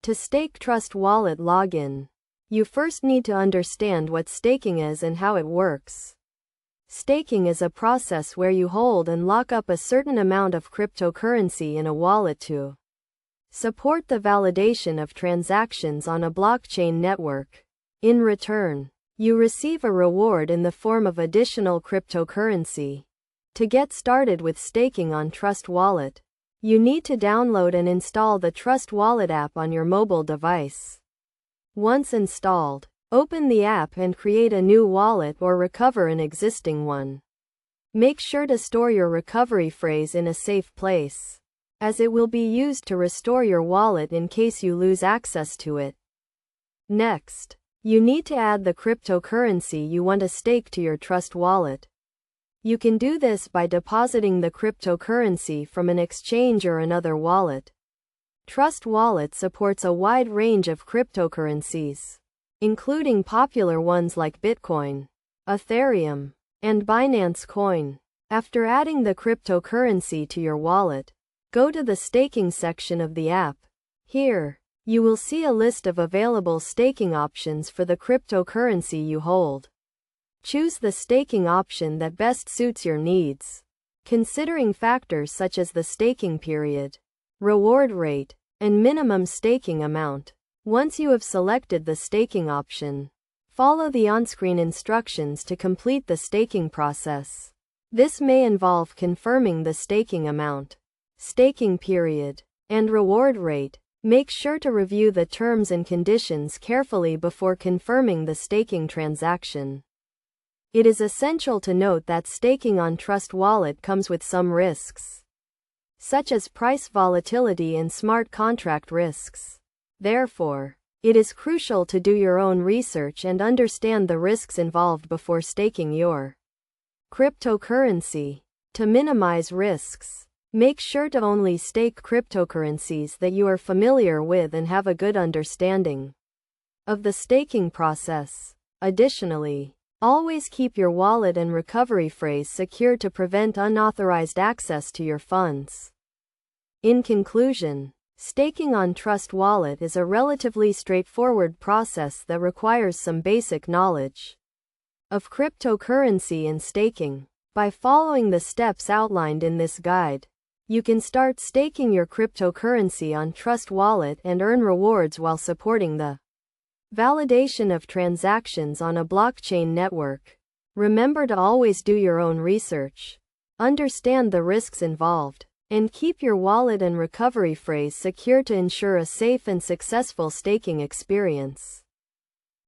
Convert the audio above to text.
To stake Trust Wallet login, you first need to understand what staking is and how it works. Staking is a process where you hold and lock up a certain amount of cryptocurrency in a wallet to support the validation of transactions on a blockchain network. In return, you receive a reward in the form of additional cryptocurrency. To get started with staking on Trust Wallet, you need to download and install the Trust Wallet app on your mobile device. Once installed, open the app and create a new wallet or recover an existing one. Make sure to store your recovery phrase in a safe place, as it will be used to restore your wallet in case you lose access to it. Next, you need to add the cryptocurrency you want to stake to your Trust Wallet. You can do this by depositing the cryptocurrency from an exchange or another wallet. Trust Wallet supports a wide range of cryptocurrencies, including popular ones like Bitcoin, Ethereum, and Binance Coin. After adding the cryptocurrency to your wallet, go to the staking section of the app. Here, you will see a list of available staking options for the cryptocurrency you hold. Choose the staking option that best suits your needs, considering factors such as the staking period, reward rate, and minimum staking amount. Once you have selected the staking option, follow the on-screen instructions to complete the staking process. This may involve confirming the staking amount, staking period, and reward rate. Make sure to review the terms and conditions carefully before confirming the staking transaction. It is essential to note that staking on Trust Wallet comes with some risks, such as price volatility and smart contract risks. Therefore, it is crucial to do your own research and understand the risks involved before staking your cryptocurrency. To minimize risks, make sure to only stake cryptocurrencies that you are familiar with and have a good understanding of the staking process. Additionally, always keep your wallet and recovery phrase secure to prevent unauthorized access to your funds. In conclusion, staking on Trust Wallet is a relatively straightforward process that requires some basic knowledge of cryptocurrency and staking. By following the steps outlined in this guide, you can start staking your cryptocurrency on Trust Wallet and earn rewards while supporting the validation of transactions on a blockchain network. Remember to always do your own research, understand the risks involved, and keep your wallet and recovery phrase secure to ensure a safe and successful staking experience.